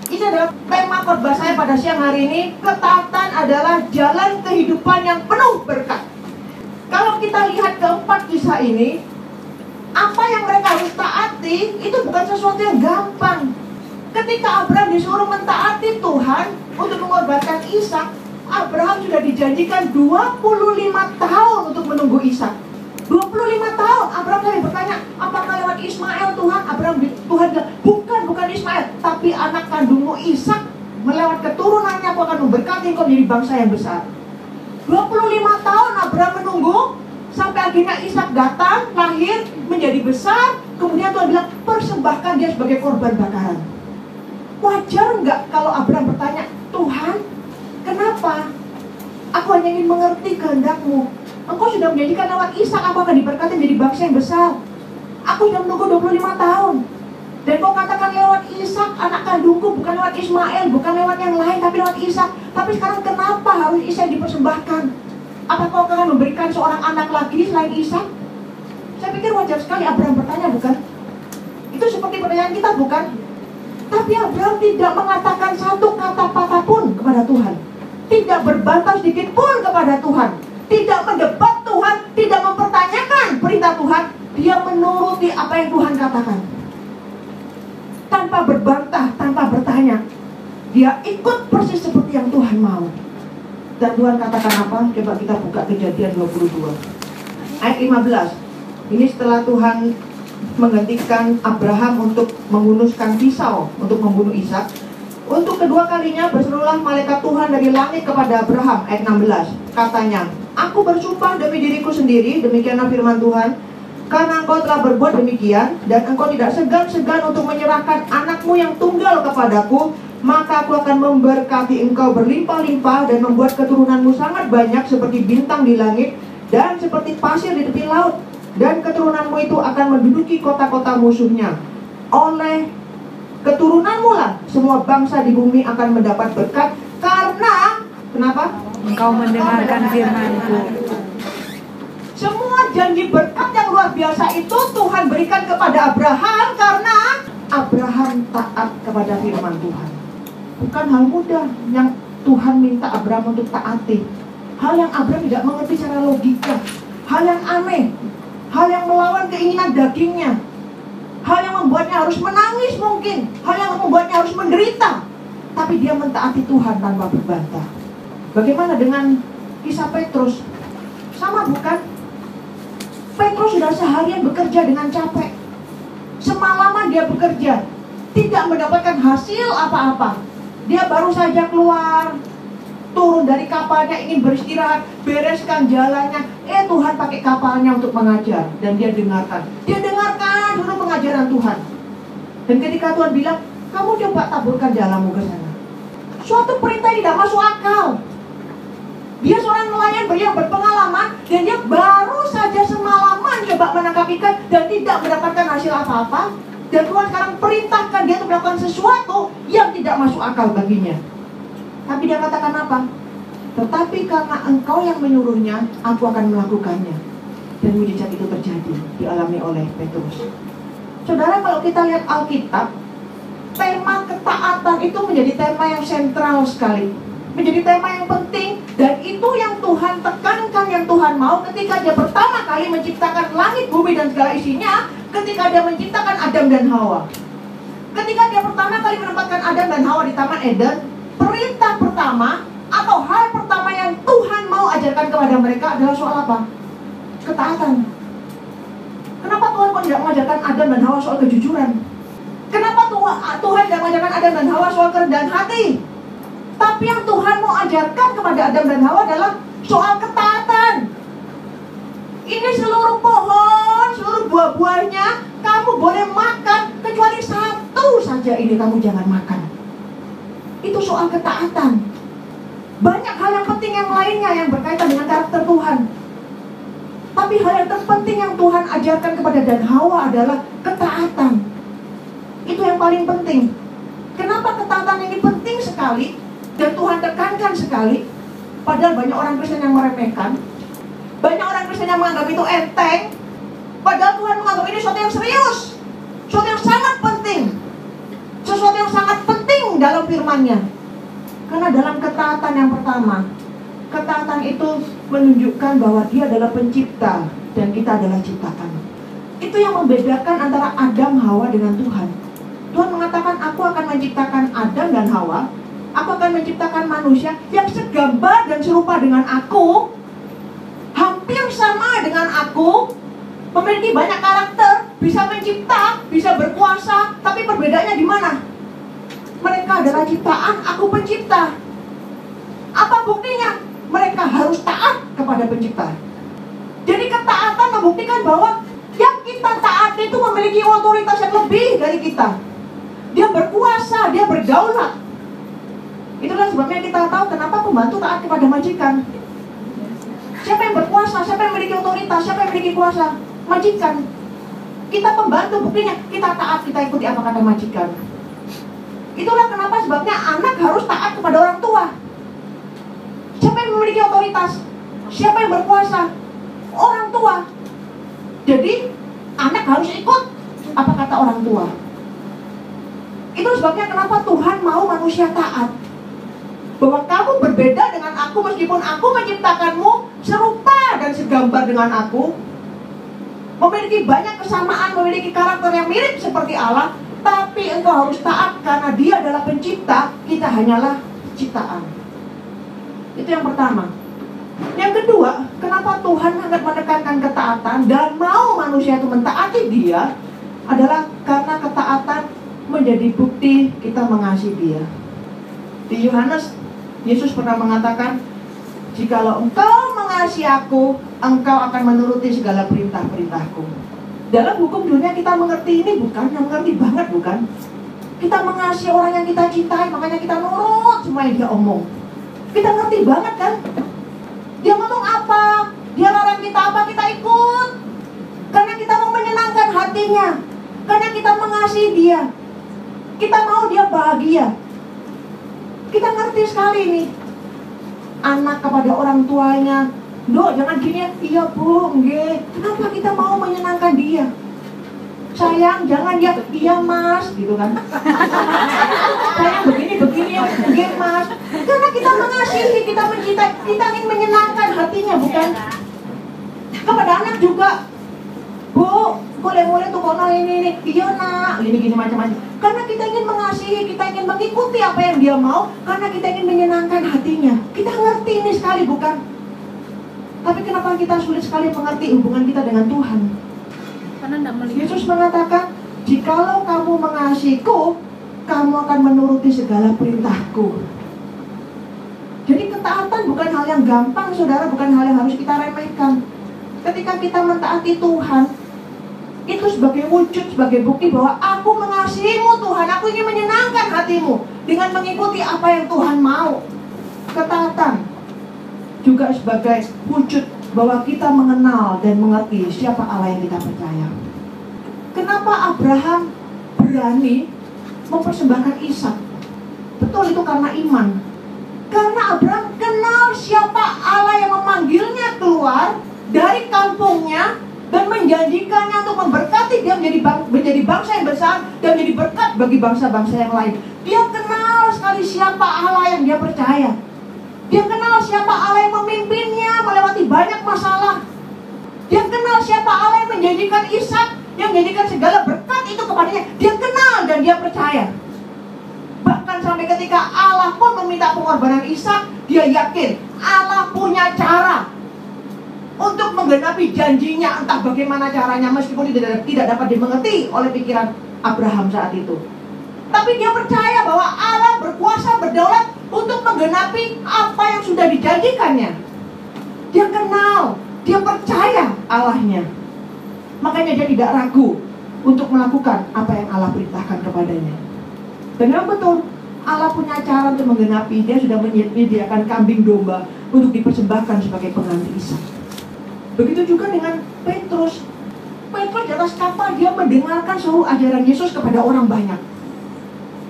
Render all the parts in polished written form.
Ini adalah tema khotbah saya pada siang hari ini. Ketaatan adalah jalan kehidupan yang penuh berkat. Kalau kita lihat keempat kisah ini, apa yang mereka harus taati itu bukan sesuatu yang gampang. Ketika Abraham disuruh mentaati Tuhan untuk mengorbankan Ishak, Abraham sudah dijanjikan 25 tahun untuk menunggu Ishak. 25 tahun Abraham tadi bertanya, apakah lewat Ismail Tuhan? Tuhan bilang, bukan Ismail, tapi anak kandungmu Ishak. Melewat keturunannya aku akan memberkati engkau menjadi bangsa yang besar. 25 tahun Abraham menunggu sampai akhirnya Ishak datang, lahir, menjadi besar. Kemudian Tuhan bilang, persembahkan dia sebagai korban bakaran. Wajar nggak kalau Abraham bertanya, Tuhan, kenapa? Aku hanya ingin mengerti kehendak-Mu. Engkau sudah menjadikan lewat Ishak aku akan diberkati menjadi bangsa yang besar. Aku sudah menunggu 25 tahun. Dan kau katakan lewat Ishak anak kandungku, bukan lewat Ismail, bukan lewat yang lain, tapi lewat Ishak. Tapi sekarang kenapa harus Ishak dipersembahkan? Apa kau akan memberikan seorang anak lagi selain Ishak? Saya pikir wajar sekali Abraham bertanya, bukan? Itu seperti pertanyaan kita, bukan? Tapi Abraham tidak mengatakan satu kata patah pun kepada Tuhan. Tidak berbantah sedikit pun kepada Tuhan. Tidak mendebat Tuhan, tidak mempertanyakan perintah Tuhan. Dia menuruti apa yang Tuhan katakan. Tanpa berbantah, tanpa bertanya. Dia ikut persis seperti yang Tuhan mau. Dan Tuhan katakan apa? Coba kita buka Kejadian 22 ayat 15. Ini setelah Tuhan menghentikan Abraham untuk menghunuskan pisau untuk membunuh Ishak. Untuk kedua kalinya berserulah malaikat Tuhan dari langit kepada Abraham. Ayat 16. Katanya, aku bersumpah demi diriku sendiri, demikianlah firman Tuhan, karena engkau telah berbuat demikian, dan engkau tidak segan-segan untuk menyerahkan anakmu yang tunggal kepadaku, maka aku akan memberkati engkau berlimpah-limpah dan membuat keturunanmu sangat banyak seperti bintang di langit dan seperti pasir di tepi laut. Dan keturunanmu itu akan menduduki kota-kota musuhnya. Oleh keturunanmu lah semua bangsa di bumi akan mendapat berkat. Karena, kenapa? Engkau mendengarkan firman-Ku. Semua janji berkat yang luar biasa itu Tuhan berikan kepada Abraham karena Abraham taat kepada firman Tuhan. Bukan hal mudah yang Tuhan minta Abraham untuk taati. Hal yang Abraham tidak mengerti secara logika. Hal yang aneh. Hal yang melawan keinginan dagingnya. Hal yang membuatnya harus menangis mungkin. Hal yang membuatnya harus menderita. Tapi dia mentaati Tuhan tanpa berbantah. Bagaimana dengan kisah Petrus? Sama bukan? Petrus sudah seharian bekerja dengan capek. Semalaman dia bekerja. Tidak mendapatkan hasil apa-apa. Dia baru saja keluar, turun dari kapalnya ingin beristirahat, bereskan jalannya. Tuhan pakai kapalnya untuk mengajar. Dan dia dengarkan. Dia dengarkan dulu pengajaran Tuhan. Dan ketika Tuhan bilang, kamu coba taburkan jalanmu ke sana. Suatu perintah tidak masuk akal. Dia seorang nelayan yang berpengalaman, dan dia baru saja semalaman coba menangkap ikan dan tidak mendapatkan hasil apa-apa. Dan Tuhan sekarang perintahkan dia untuk melakukan sesuatu yang tidak masuk akal baginya. Tapi dia katakan apa? Tetapi karena engkau yang menyuruhnya, aku akan melakukannya. Dan mujizat itu terjadi, dialami oleh Petrus. Saudara, kalau kita lihat Alkitab, tema ketaatan itu menjadi tema yang sentral sekali. Menjadi tema yang penting. Dan itu yang Tuhan tekankan, yang Tuhan mau ketika dia pertama kali menciptakan langit, bumi, dan segala isinya. Ketika dia menciptakan Adam dan Hawa. Ketika dia pertama kali menempatkan Adam dan Hawa di Taman Eden, perintah pertama atau hal pertama yang Tuhan mau ajarkan kepada mereka adalah soal apa? Ketaatan. Kenapa Tuhan kok tidak mengajarkan Adam dan Hawa soal kejujuran? Kenapa Tuhan tidak mengajarkan Adam dan Hawa soal kerendahan hati? Tapi yang Tuhan mau ajarkan kepada Adam dan Hawa adalah soal ketaatan. Ini seluruh pohon, seluruh buah-buahnya kamu boleh makan, kecuali satu saja ini kamu jangan makan. Itu soal ketaatan. Banyak hal yang penting yang lainnya yang berkaitan dengan karakter Tuhan. Tapi hal yang terpenting yang Tuhan ajarkan kepada Dan Hawa adalah ketaatan. Itu yang paling penting. Kenapa ketaatan ini penting sekali dan Tuhan tekankan sekali? Padahal banyak orang Kristen yang meremehkan. Banyak orang Kristen yang menganggap itu enteng. Padahal Tuhan menganggap ini sesuatu yang serius, sesuatu yang sangat penting, sesuatu yang sangat penting dalam firman-Nya? Karena dalam ketaatan yang pertama, ketaatan itu menunjukkan bahwa Dia adalah pencipta dan kita adalah ciptaan. Itu yang membedakan antara Adam Hawa dengan Tuhan. Tuhan mengatakan, aku akan menciptakan Adam dan Hawa. Aku akan menciptakan manusia yang segambar dan serupa dengan aku, hampir sama dengan aku, memiliki banyak karakter, bisa mencipta, bisa berkuasa. Tapi perbedaannya di mana? Mereka adalah ciptaan, aku pencipta. Apa buktinya? Mereka harus taat kepada pencipta. Jadi ketaatan membuktikan bahwa yang kita taati itu memiliki otoritas yang lebih dari kita. Dia berkuasa, dia berdaulat. Itulah sebabnya kita tahu kenapa pembantu taat kepada majikan. Siapa yang berkuasa, siapa yang memiliki otoritas, siapa yang memiliki kuasa? Majikan. Kita pembantu, buktinya kita taat, kita ikuti apa kata majikan. Itulah kenapa sebabnya anak harus taat kepada orang tua. Siapa yang memiliki otoritas? Siapa yang berkuasa? Orang tua. Jadi anak harus ikut apa kata orang tua. Itu sebabnya kenapa Tuhan mau manusia taat. Bahwa kamu berbeda dengan aku, meskipun aku menciptakanmu serupa dan segambar dengan aku, memiliki banyak kesamaan, memiliki karakter yang mirip seperti Allah, tapi engkau harus taat karena Dia adalah pencipta, kita hanyalah ciptaan. Itu yang pertama. Yang kedua, kenapa Tuhan sangat menekankan ketaatan dan mau manusia itu mentaati Dia, adalah karena ketaatan menjadi bukti kita mengasihi Dia. Di Yohanes, Yesus pernah mengatakan, jikalau engkau mengasihi aku, engkau akan menuruti segala perintah-perintahku. Dalam hukum dunia kita mengerti ini bukan? Yang mengerti banget bukan? Kita mengasihi orang yang kita cintai, makanya kita nurut semua yang dia omong. Kita ngerti banget kan? Dia ngomong apa, dia larang kita apa, kita ikut. Karena kita mau menyenangkan hatinya, karena kita mengasihi dia, kita mau dia bahagia. Kita ngerti sekali nih. Anak kepada orang tuanya, "Dok, jangan gini ya." "Iya bu, nggih." Kenapa kita mau menyenangkan dia? "Sayang, jangan ya." "Iya mas," gitu kan. "Sayang, begini ya." "Nggih mas." Karena kita mengasihi, kita mencintai, kita ingin menyenangkan hatinya, bukan? Kepada anak juga, "Bu, boleh tuh kono ini." "Iya nak." Gini macam-macam. Karena kita ingin mengasihi, kita ingin mengikuti apa yang dia mau, karena kita ingin menyenangkan hatinya. Kita ngerti ini sekali, bukan? Tapi kenapa kita sulit sekali mengerti hubungan kita dengan Tuhan? Karena tidak melihat. Yesus mengatakan, jikalau kamu mengasihiku, kamu akan menuruti segala perintahku. Jadi ketaatan bukan hal yang gampang, saudara, bukan hal yang harus kita remehkan. Ketika kita mentaati Tuhan, itu sebagai wujud, sebagai bukti bahwa aku mengasihimu Tuhan, aku ingin menyenangkan hatimu dengan mengikuti apa yang Tuhan mau. Ketaatan juga sebagai wujud bahwa kita mengenal dan mengerti siapa Allah yang kita percaya. Kenapa Abraham berani mempersembahkan Ishak? Betul, itu karena iman. Karena Abraham kenal siapa Allah yang memanggilnya keluar dari kampungnya dan menjanjikannya untuk memberkati dia menjadi bangsa yang besar dan menjadi berkat bagi bangsa-bangsa yang lain. Dia kenal sekali siapa Allah yang dia percaya. Dia kenal siapa Allah yang memimpinnya melewati banyak masalah. Dia kenal siapa Allah yang menjanjikan Ishak, yang menjadikan segala berkat itu kepadanya. Dia kenal dan dia percaya. Bahkan sampai ketika Allah pun meminta pengorbanan Ishak, dia yakin Allah punya cara untuk menggenapi janjinya, entah bagaimana caranya, meskipun tidak dapat dimengerti oleh pikiran Abraham saat itu. Tapi dia percaya bahwa Allah berkuasa, berdaulat untuk menggenapi apa yang sudah dijanjikannya. Dia kenal, dia percaya Allahnya. Makanya dia tidak ragu untuk melakukan apa yang Allah perintahkan kepadanya. Dan yang betul, Allah punya cara untuk menggenapi. Dia sudah menyediakan kambing domba untuk dipersembahkan sebagai pengganti Ishak. Begitu juga dengan Petrus. Petrus di atas kapal, dia mendengarkan seluruh ajaran Yesus kepada orang banyak.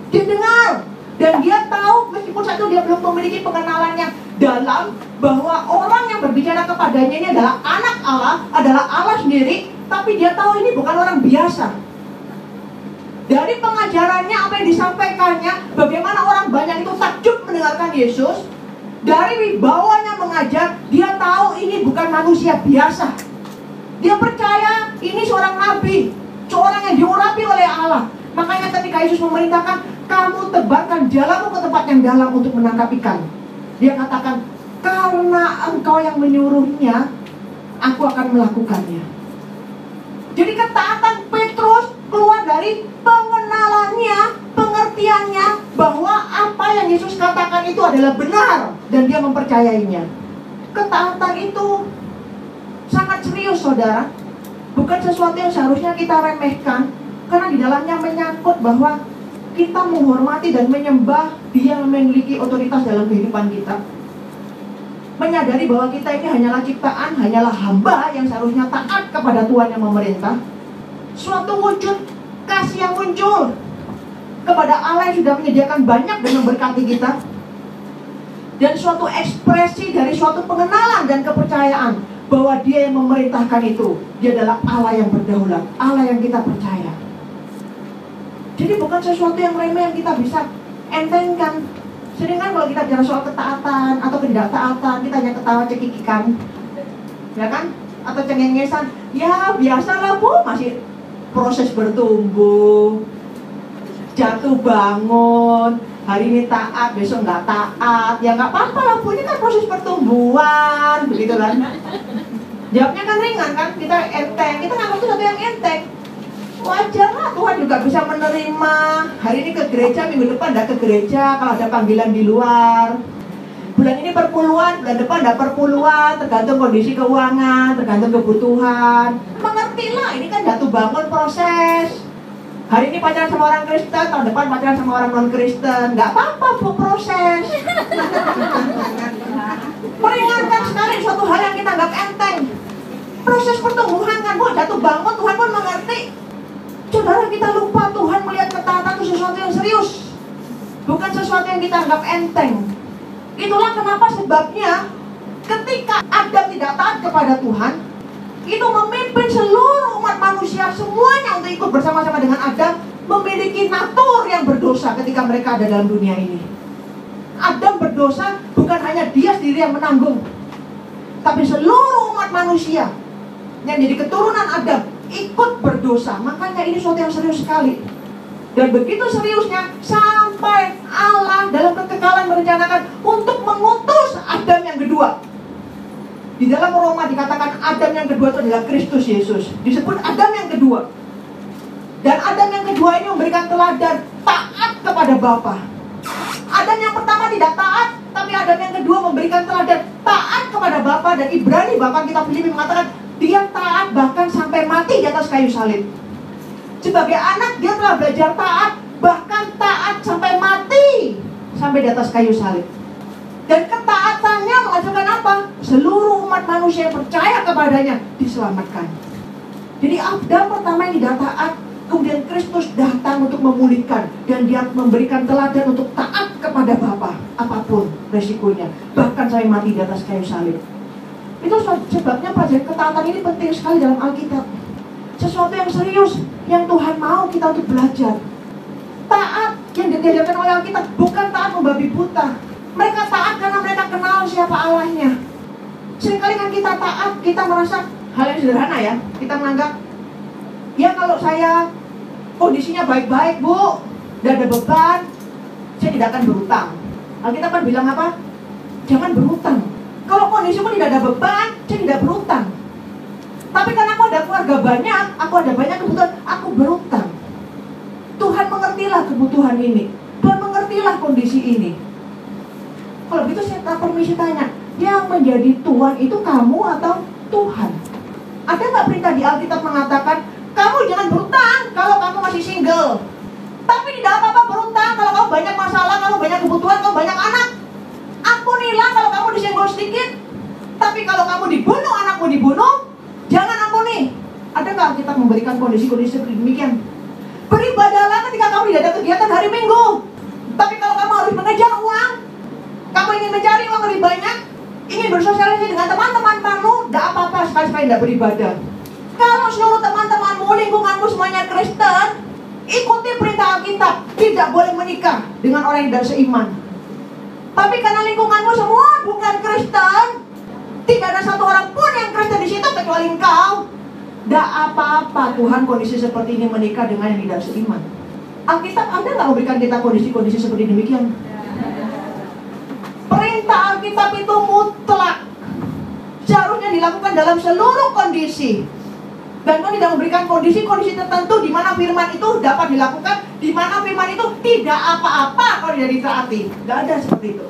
Dia dengar, dan dia tahu, meskipun saat itu dia belum memiliki pengenalan yang dalam, bahwa orang yang berbicara kepadanya ini adalah anak Allah, adalah Allah sendiri. Tapi dia tahu ini bukan orang biasa. Dari pengajarannya, apa yang disampaikannya, bagaimana orang Yesus, dari wibawanya mengajar, dia tahu ini bukan manusia biasa. Dia percaya ini seorang nabi, seorang yang diurapi oleh Allah. Makanya ketika Yesus memerintahkan, kamu tebarkan jalamu ke tempat yang dalam untuk menangkap ikan, dia katakan, karena engkau yang menyuruhnya, aku akan melakukannya. Jadi ketaatan Petrus keluar dari pengenalannya, pengertiannya bahwa apa yang Yesus katakan itu adalah benar, dan dia mempercayainya. Ketaatan itu sangat serius, saudara. Bukan sesuatu yang seharusnya kita remehkan, karena di dalamnya menyangkut bahwa kita menghormati dan menyembah Dia yang memiliki otoritas dalam kehidupan kita. Menyadari bahwa kita ini hanyalah ciptaan, hanyalah hamba yang seharusnya taat kepada Tuhan yang memerintah. Suatu wujud kasih yang muncul kepada Allah yang sudah menyediakan banyak dan memberkati kita. Dan suatu ekspresi dari suatu pengenalan dan kepercayaan bahwa Dia yang memerintahkan itu, Dia adalah Allah yang berdaulat, Allah yang kita percaya. Jadi bukan sesuatu yang remeh yang kita bisa entengkan. Sering kan kalau kita bicara soal ketaatan atau ketidaktaatan, kita hanya ketawa cekikikan, ya kan? Atau cengengesan. Ya biasalah Bu, masih proses bertumbuh, jatuh bangun, hari ini taat, besok nggak taat. Ya nggak apa-apa lah Bu, ini kan proses pertumbuhan, begitu kan? Jawabnya kan ringan kan, kita enteng, kita nggak itu satu yang enteng. Wajar lah, Tuhan juga bisa menerima. Hari ini ke gereja, minggu depan tidak ke gereja kalau ada panggilan di luar. Bulan ini perpuluhan, bulan depan tidak perpuluhan, tergantung kondisi keuangan, tergantung kebutuhan. Mengertilah, ini kan jatuh bangun proses. Hari ini pacaran sama orang Kristen, tahun depan pacaran sama orang non-Kristen. Nggak apa-apa, Bu, proses. Meringankan sekali suatu hal yang kita anggap enteng. Proses pertumbuhan kan, Bu, jatuh bangun, Tuhan pun mengerti. Saudara, kita lupa Tuhan melihat ketaatan itu sesuatu yang serius, bukan sesuatu yang kita anggap enteng. Itulah kenapa sebabnya ketika Adam tidak taat kepada Tuhan, itu memimpin seluruh umat manusia semuanya untuk ikut bersama-sama dengan Adam, memiliki natur yang berdosa ketika mereka ada dalam dunia ini. Adam berdosa bukan hanya dia sendiri yang menanggung, tapi seluruh umat manusia yang jadi keturunan Adam ikut berdosa. Makanya ini sesuatu yang serius sekali. Dan begitu seriusnya sampai Allah dalam kekekalan merencanakan untuk mengutus Adam yang kedua. Di dalam Roma dikatakan Adam yang kedua itu adalah Kristus Yesus. Disebut Adam yang kedua. Dan Adam yang kedua ini memberikan teladan taat kepada Bapa. Adam yang pertama tidak taat, tapi Adam yang kedua memberikan teladan taat kepada Bapa. Dan Ibrani, bahkan kitab Filipi mengatakan dia taat bahkan sampai mati di atas kayu salib. Sebagai anak dia telah belajar taat, bahkan taat sampai mati, sampai di atas kayu salib. Dan ketaatannya menghasilkan apa? Seluruh umat manusia yang percaya kepadanya diselamatkan. Jadi Adam pertama yang tidak taat, kemudian Kristus datang untuk memulihkan, dan dia memberikan teladan untuk taat kepada Bapa, apapun resikonya, bahkan sampai mati di atas kayu salib. Itu sebabnya pelajaran ketaatan ini penting sekali dalam Alkitab. Sesuatu yang serius yang Tuhan mau kita untuk belajar. Taat yang diajarkan oleh Alkitab bukan taat membabi buta. Mereka taat karena mereka kenal siapa Allahnya. Seringkali kan kita taat, kita merasa hal yang sederhana ya. Kita menganggap, ya kalau saya kondisinya baik-baik Bu, tidak ada beban, saya tidak akan berhutang. Alkitab kan bilang apa? Jangan berhutang. Kalau kondisimu tidak ada beban, saya tidak berhutang. Tapi karena aku ada keluarga banyak, aku ada banyak kebutuhan, aku berhutang. Tuhan mengertilah kebutuhan ini, Tuhan mengertilah kondisi ini. Kalau begitu saya permisi tanya, yang menjadi Tuhan itu kamu atau Tuhan? Ada nggak perintah di Alkitab mengatakan kamu jangan berhutang kalau kamu masih single? Tapi tidak apa-apa berhutang kalau kamu banyak masalah, kamu banyak kebutuhan, kamu banyak anak. Ampunilah kalau kamu disenggol sedikit. Tapi kalau kamu dibunuh, anakmu dibunuh, jangan ampuni. Ada nggak kita memberikan kondisi-kondisi seperti demikian? Beribadahlah ketika kamu tidak ada kegiatan hari Minggu. Tapi kalau kamu harus mengejar uang, kamu ingin mencari uang lebih banyak, ingin bersosialisasi dengan teman-temanmu, tidak apa-apa sekali-sekali tidak beribadah. Kalau seluruh teman-temanmu, lingkunganmu semuanya Kristen, ikuti perintah Alkitab, tidak boleh menikah dengan orang yang tidak seiman. Tapi karena lingkunganmu semua bukan Kristen, tidak ada satu orang pun yang Kristen di situ kecuali engkau. Tidak apa-apa Tuhan kondisi seperti ini menikah dengan yang tidak seiman. Alkitab ada nggak memberikan kita kondisi-kondisi seperti demikian? Perintah Alkitab itu mutlak, seharusnya dilakukan dalam seluruh kondisi. Dan Tuhan tidak memberikan kondisi-kondisi tertentu di mana firman itu dapat dilakukan, di mana firman itu tidak apa-apa kalau tidak ditaati. Tidak ada seperti itu.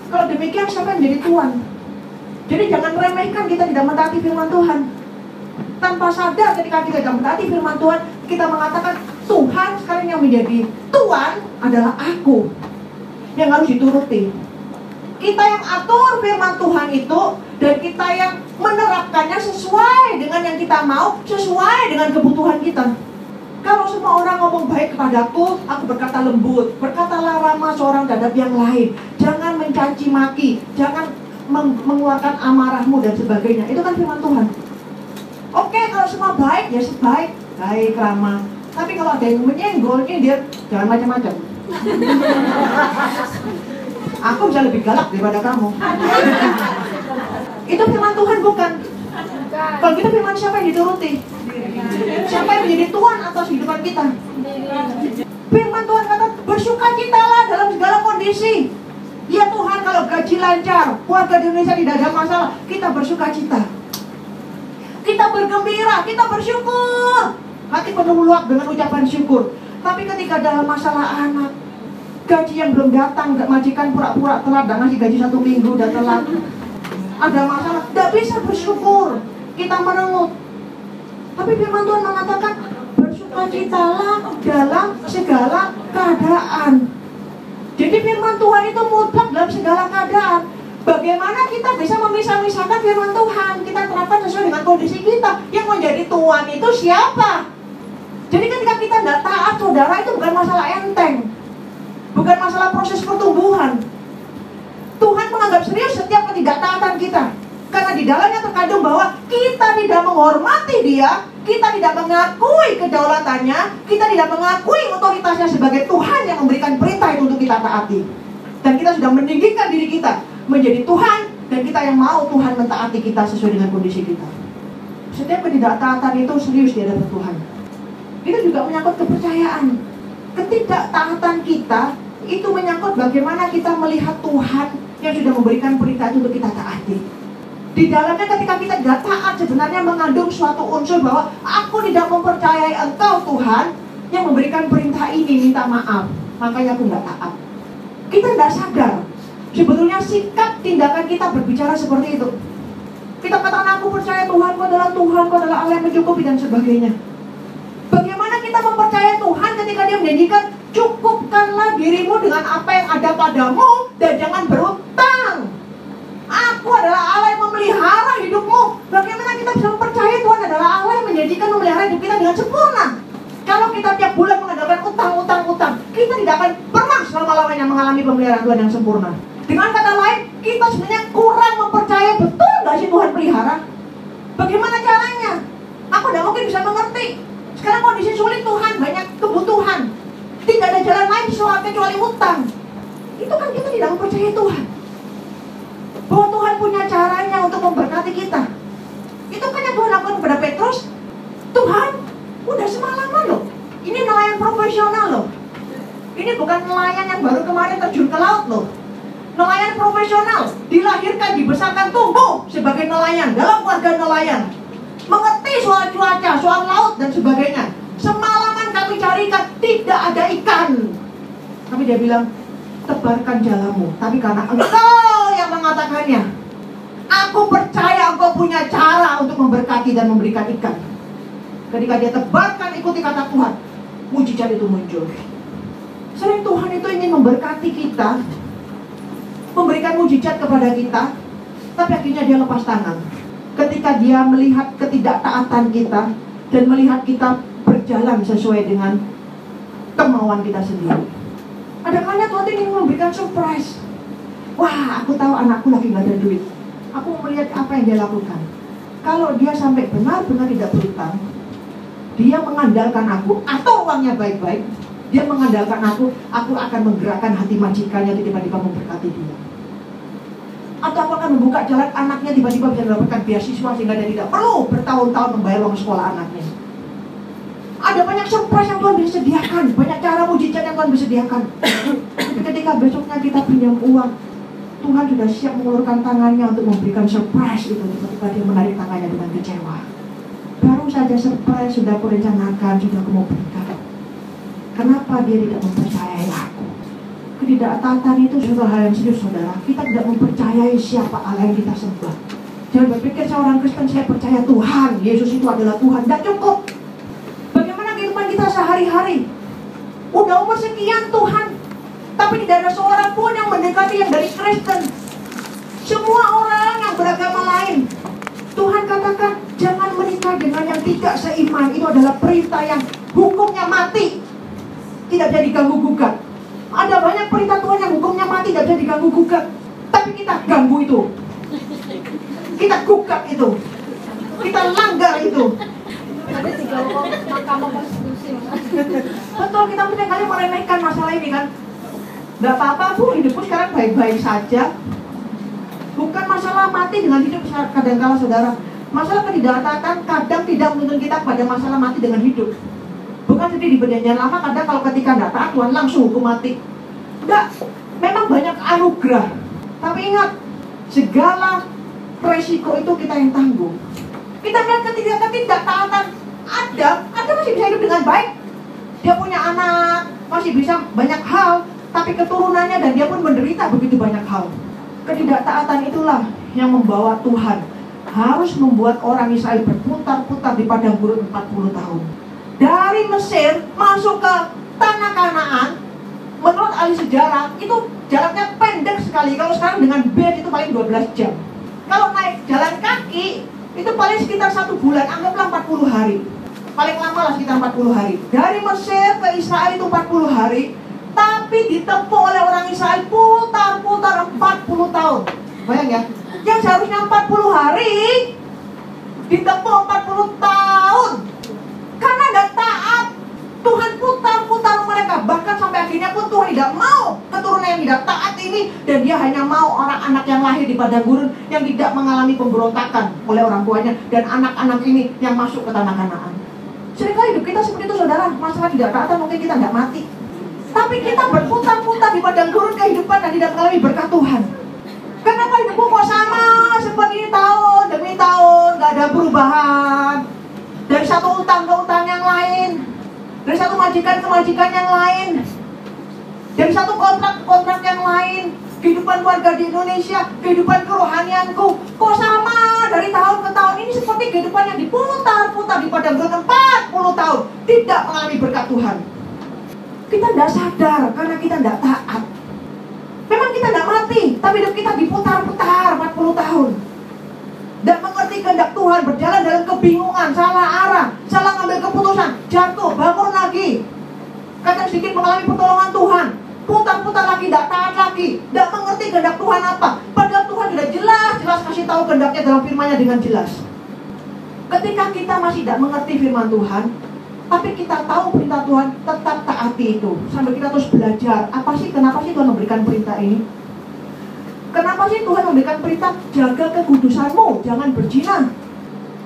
Kalau demikian siapa yang menjadi Tuhan? Jadi jangan remehkan kita tidak mentaati firman Tuhan. Tanpa sadar ketika kita tidak mentaati firman Tuhan, kita mengatakan Tuhan sekarang yang menjadi Tuhan adalah aku yang harus dituruti. Kita yang atur firman Tuhan itu, dan kita yang menerapkannya sesuai dengan yang kita mau, sesuai dengan kebutuhan kita. Kalau semua orang ngomong baik kepadaku, aku berkata lembut, berkatalah ramah seorang terhadap yang lain. Jangan mencaci maki, jangan mengeluarkan amarahmu dan sebagainya. Itu kan firman Tuhan. Oke, kalau semua baik, ya sebaik, baik, ramah. Tapi kalau ada yang menyenggol, dia jangan macam-macam. Aku bisa lebih galak daripada kamu. Itu firman Tuhan bukan? Kalau kita firman siapa yang dituruti? Siapa yang menjadi Tuhan atas kehidupan kita? Firman Tuhan kata bersukacitalah dalam segala kondisi. Ya Tuhan, kalau gaji lancar, keluarga di Indonesia tidak ada masalah, kita bersukacita, kita bergembira, kita bersyukur. Hati penuh meluap dengan ucapan syukur. Tapi ketika dalam masalah anak, gaji yang belum datang, majikan pura-pura telat dan ngasih gaji 1 minggu dan telat, ada masalah, tidak bisa bersyukur, kita merengut. Tapi firman Tuhan mengatakan bersukacitalah dalam segala keadaan. Jadi firman Tuhan itu mutlak dalam segala keadaan. Bagaimana kita bisa memisah-misahkan firman Tuhan? Kita terapkan sesuai dengan kondisi kita. Yang menjadi Tuhan itu siapa? Jadi ketika kita tidak taat, saudara, itu bukan masalah enteng, bukan masalah proses pertumbuhan. Tuhan menganggap serius setiap ketidaktaatan kita, karena di dalamnya terkandung bahwa kita tidak menghormati Dia, kita tidak mengakui kedaulatannya, kita tidak mengakui otoritasnya sebagai Tuhan yang memberikan perintah itu untuk kita taati. Dan kita sudah meninggikan diri kita menjadi Tuhan, dan kita yang mau Tuhan mentaati kita sesuai dengan kondisi kita. Setiap ketidaktaatan itu serius di hadapan Tuhan. Itu juga menyangkut kepercayaan. Ketidaktaatan kita itu menyangkut bagaimana kita melihat Tuhan yang sudah memberikan perintah itu untuk kita taati. Di dalamnya ketika kita tidak taat, sebenarnya mengandung suatu unsur bahwa aku tidak mempercayai Engkau Tuhan yang memberikan perintah ini, minta maaf, makanya aku tidak taat. Kita tidak sadar sebetulnya sikap tindakan kita berbicara seperti itu. Kita katakan aku percaya Tuhan, Kau adalah Tuhan, Kau adalah Allah yang mencukupi dan sebagainya. Bagaimana kita mempercayai Tuhan ketika Dia menjanjikan cukupkanlah dirimu dengan apa yang ada padamu dan jangan berutang. Aku adalah Allah yang memelihara hidupmu. Bagaimana kita bisa mempercayai Tuhan adalah Allah yang menjanjikan memelihara hidup kita dengan sempurna? Kalau kita tiap bulan mengadakan utang, kita tidak akan pernah selama-lamanya mengalami pemeliharaan Tuhan yang sempurna. Dengan kata lain, kita sebenarnya kurang mempercayai betul gak sih Tuhan pelihara? Bagaimana caranya? Aku tidak mungkin bisa mengerti. Sekarang kondisi sulit, Tuhan banyak kebutuhan, tidak ada jalan lain kecuali utang. Itu kan kita tidak mempercayai Tuhan bahwa Tuhan punya caranya untuk memberkati kita. Itu kan yang Tuhan lakukan kepada Petrus. Tuhan, udah semalaman loh, ini nelayan profesional loh, ini bukan nelayan yang baru kemarin terjun ke laut loh. Nelayan profesional, dilahirkan, dibesarkan, tumbuh sebagai nelayan, dalam keluarga nelayan, mengerti soal cuaca, soal laut dan sebagainya. Semalaman kami carikan, tidak ada ikan. Tapi Dia bilang, tebarkan jalamu. Tapi karena Engkau yang mengatakannya, aku percaya Engkau punya cara untuk memberkati dan memberikan ikan. Ketika Dia tebarkan, ikuti kata Tuhan, mujizat itu muncul. Sering Tuhan itu ingin memberkati kita, memberikan mujizat kepada kita, tapi akhirnya Dia lepas tangan ketika Dia melihat ketidaktaatan kita dan melihat kita berjalan sesuai dengan kemauan kita sendiri. Ada kalanya Tuhan ingin memberikan surprise. Wah, aku tahu anakku lagi gak ada duit, aku mau melihat apa yang dia lakukan. Kalau dia sampai benar-benar tidak berutang, dia mengandalkan aku atau uangnya baik-baik, Dia mengandalkan aku akan menggerakkan hati majikannya untuk tiba-tiba memberkati dia. Atau aku akan membuka jalan anaknya tiba-tiba bisa mendapatkan beasiswa sehingga dia tidak perlu bertahun-tahun membayar uang sekolah anaknya. Ada banyak surprise yang Tuhan bisa sediakan, banyak cara mujizat yang Tuhan bisa sediakan. Ketika besoknya kita pinjam uang, Tuhan sudah siap mengulurkan tangannya untuk memberikan surprise itu. Tiba-tiba dia menarik tangannya dengan kecewa. Baru saja surprise sudah kurencanakan, sudah aku mau berikan. Kenapa dia tidak mempercayai aku? Ketidaktaatan itu suatu hal yang serius, saudara. Kita tidak mempercayai siapa Allah yang kita sembah. Jangan berpikir seorang Kristen saya percaya Tuhan, Yesus itu adalah Tuhan. Tidak cukup. Bagaimana kehidupan kita sehari-hari? Udah umur sekian Tuhan, tapi tidak ada seorang pun yang mendekati yang dari Kristen. Semua orang yang beragama lain. Tuhan katakan jangan menikah dengan yang tidak seiman. Itu adalah perintah yang hukumnya mati, tidak bisa diganggu gugat. Ada banyak perintah Tuhan yang hukumnya mati, tidak bisa diganggu gugat. Tapi kita ganggu itu, kita gugat itu, kita langgar itu. Ada 3 Mahkamah Konstitusi. Betul, kita mungkin kali meremehkan masalah ini kan. Gak apa-apa Bu, hidupku sekarang baik-baik saja. Bukan masalah mati dengan hidup kadang-kala saudara. Masalah ketidaktaatan kadang tidak menuntun kita pada masalah mati dengan hidup. Bukan seperti di perjanjian lama, kadang kalau ketika tidak taat Tuhan langsung hukum mati. Enggak, memang banyak anugerah. Tapi ingat, segala resiko itu kita yang tanggung. Kita melihat ketidaktaatan Adam masih bisa hidup dengan baik. Dia punya anak, masih bisa banyak hal. Tapi keturunannya dan dia pun menderita begitu banyak hal. Ketidaktaatan itulah yang membawa Tuhan harus membuat orang Israel berputar-putar di padang gurun 40 tahun. Dari Mesir masuk ke tanah Kanaan, menurut ahli sejarah itu jaraknya pendek sekali. Kalau sekarang dengan bus itu paling 12 jam. Kalau naik jalan kaki itu paling sekitar 1 bulan, anggaplah 40 hari. Paling lama lah sekitar 40 hari. Dari Mesir ke Israel itu 40 hari. Tapi ditempuh oleh orang Israel putar-putar 40 tahun. Bayang ya, yang seharusnya 40 hari ditempuh 40 tahun. Karena tidak taat, Tuhan putar-putar mereka. Bahkan sampai akhirnya pun Tuhan tidak mau keturunan yang tidak taat ini. Dan dia hanya mau orang anak yang lahir di padang gurun yang tidak mengalami pemberontakan oleh orang tuanya. Dan anak-anak ini yang masuk ke tanah Kanaan. Seringkali hidup kita seperti itu saudara. Masalah tidak taatan mungkin kita tidak mati, tapi kita berputar-putar di padang gurun kehidupan dan tidak mengalami berkat Tuhan. Kenapa hidupku kok sama seperti ini tahun demi tahun, gak ada perubahan. Dari satu utang ke utang yang lain, dari satu majikan ke majikan yang lain, dari satu kontrak ke kontrak yang lain. Kehidupan keluarga di Indonesia, kehidupan kerohanianku kok sama dari tahun ke tahun. Ini seperti kehidupan yang diputar-putar di padang gurun 40 tahun, tidak mengalami berkat Tuhan. Kita tidak sadar karena kita tidak taat. Memang kita tidak mati, tapi hidup kita diputar-putar 40 tahun. Tidak mengerti kehendak Tuhan, berjalan dalam kebingungan, salah arah, salah ngambil keputusan, jatuh, bangun lagi. Kadang sedikit mengalami pertolongan Tuhan, putar-putar lagi, tidak taat lagi, tidak mengerti kehendak Tuhan apa. Padahal Tuhan sudah jelas kasih tahu kehendaknya dalam firman-Nya dengan jelas. Ketika kita masih tidak mengerti firman Tuhan, tapi kita tahu perintah Tuhan, tetap taati itu. Sambil kita terus belajar, kenapa sih Tuhan memberikan perintah ini? Kenapa sih Tuhan memberikan perintah, jaga kekudusanmu, jangan berzina,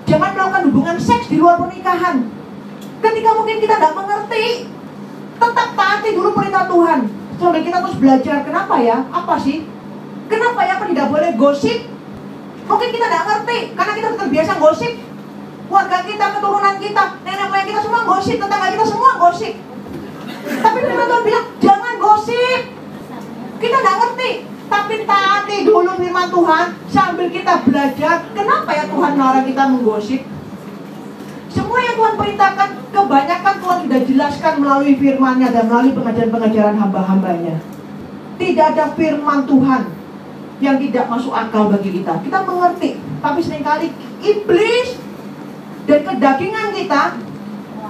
jangan melakukan hubungan seks di luar pernikahan. Ketika mungkin kita tidak mengerti, tetap taati dulu perintah Tuhan. Sambil kita terus belajar, kenapa ya? Apa sih? Kenapa ya tidak boleh gosip? Mungkin kita tidak ngerti, karena kita terbiasa gosip. Keluarga kita, keturunan kita, nenek moyang kita semua gosip, tetangga kita semua gosip. Tapi firman Tuhan bilang, jangan gosip. Kita tidak ngerti, tapi taati dulu firman Tuhan sambil kita belajar. Kenapa ya Tuhan melarang kita menggosip? Semua yang Tuhan perintahkan, kebanyakan Tuhan sudah jelaskan melalui firman-Nya dan melalui pengajaran-pengajaran hamba-hambanya. Tidak ada firman Tuhan yang tidak masuk akal bagi kita. Kita mengerti, tapi seringkali iblis dan kedagingan kita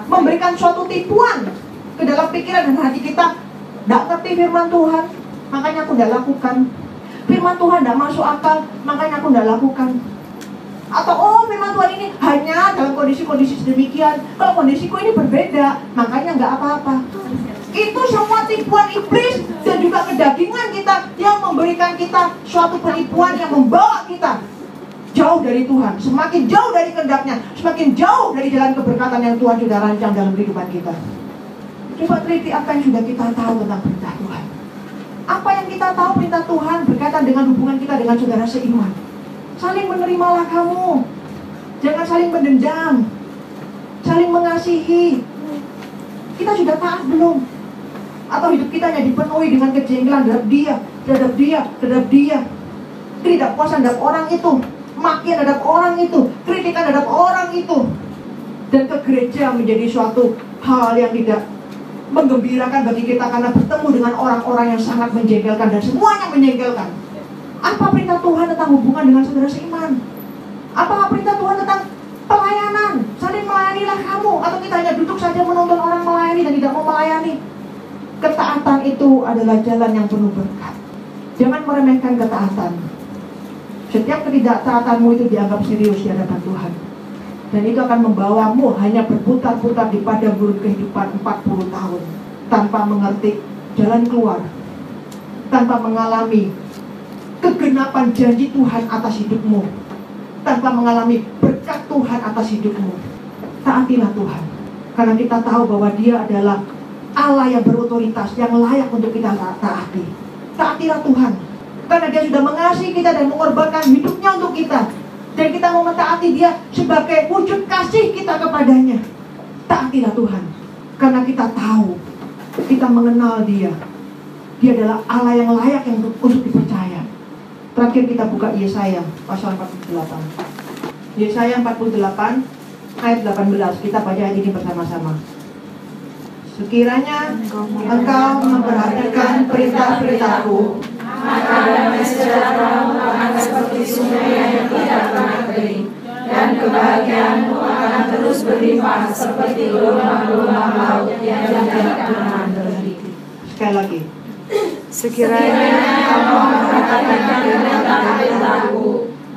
memberikan suatu tipuan ke dalam pikiran dan hati kita. Tidak ngerti firman Tuhan, makanya aku tidak lakukan. Firman Tuhan tidak masuk akal, makanya aku tidak lakukan. Atau firman Tuhan ini hanya dalam kondisi-kondisi sedemikian. Kalau kondisiku ini berbeda, makanya nggak apa-apa. Itu semua tipuan iblis dan juga kedagingan kita yang memberikan kita suatu penipuan yang membawa kita jauh dari Tuhan, semakin jauh dari kehendaknya, semakin jauh dari jalan keberkatan yang Tuhan sudah rancang dalam kehidupan kita. Coba teliti apa yang sudah kita tahu tentang perintah Tuhan. Apa yang kita tahu perintah Tuhan berkaitan dengan hubungan kita dengan saudara seiman. Saling menerimalah kamu, jangan saling mendendam, saling mengasihi. Kita sudah taat belum? Atau hidup kita hanya dipenuhi dengan kejengkelan terhadap dia, ketidakpuasan terhadap orang itu, makian terhadap orang itu, kritikan terhadap orang itu, dan ke gereja menjadi suatu hal yang tidak menggembirakan bagi kita karena bertemu dengan orang-orang yang sangat menjengkelkan dan semuanya menjengkelkan. Apa perintah Tuhan tentang hubungan dengan saudara seiman? Apa perintah Tuhan tentang pelayanan? Saling melayanilah kamu. Atau kita hanya duduk saja menonton orang melayani dan tidak mau melayani? Ketaatan itu adalah jalan yang penuh berkat. Jangan meremehkan ketaatan. Setiap ketidaktaatanmu itu dianggap serius di hadapan Tuhan. Dan itu akan membawamu hanya berputar-putar di padang gurun kehidupan 40 tahun tanpa mengerti jalan keluar, tanpa mengalami kegenapan janji Tuhan atas hidupmu, tanpa mengalami berkat Tuhan atas hidupmu. Taatilah Tuhan, karena kita tahu bahwa Dia adalah Allah yang berotoritas, yang layak untuk kita taati. Taatilah Tuhan, karena Dia sudah mengasihi kita dan mengorbankan hidupnya untuk kita. Dan kita mau mentaati Dia sebagai wujud kasih kita kepadanya. Taatilah Tuhan, karena kita tahu, kita mengenal Dia. Dia adalah Allah yang layak yang untuk dipercaya. Terakhir kita buka Yesaya pasal 48. Yesaya 48 ayat 18. Kita baca ayat ini bersama-sama. Sekiranya engkau memperhatikan perintah-perintahku, maka damai sejahtera-Mu akan seperti sungai yang tidak pernah kering, dan kebahagiaanmu akan terus berlimpah seperti gelombang-gelombang laut yang tidak pernah berhenti. Sekali lagi. Sekiranya kamu memperhatikan perintah-perintahku,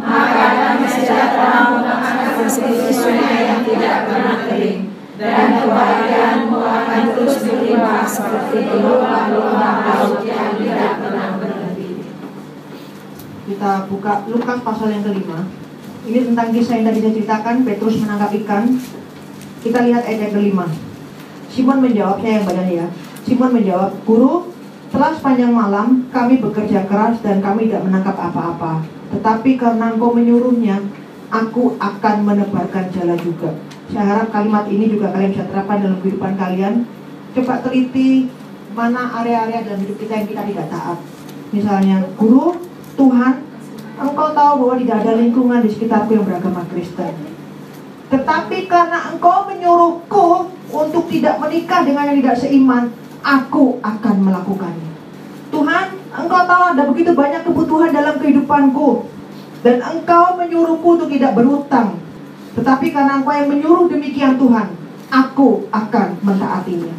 maka damai sejahtera-Mu akan seperti sungai yang tidak pernah kering, dan kebahagiaanmu akan terus berlimpah seperti gelombang-gelombang laut yang tidak pernah berhenti. Kita buka Lukas pasal yang kelima. Ini tentang kisah yang tadi saya ceritakan, Petrus menangkap ikan. Kita lihat ayat yang kelima. Simon menjawab, saya yang badan ya. Simon menjawab, Guru, setelah sepanjang malam kami bekerja keras dan kami tidak menangkap apa-apa. Tetapi karena Engkau menyuruhnya, aku akan menebarkan jala juga. Saya harap kalimat ini juga kalian bisa terapkan dalam kehidupan kalian. Coba teliti mana area-area dalam hidup kita yang kita tidak taat. Misalnya, Guru, Tuhan, Engkau tahu bahwa tidak ada lingkungan di sekitarku yang beragama Kristen. Tetapi karena Engkau menyuruhku untuk tidak menikah dengan yang tidak seiman, aku akan melakukannya. Tuhan, Engkau tahu ada begitu banyak kebutuhan dalam kehidupanku, dan Engkau menyuruhku untuk tidak berhutang. Tetapi karena Engkau yang menyuruh demikian Tuhan, aku akan mentaatinya.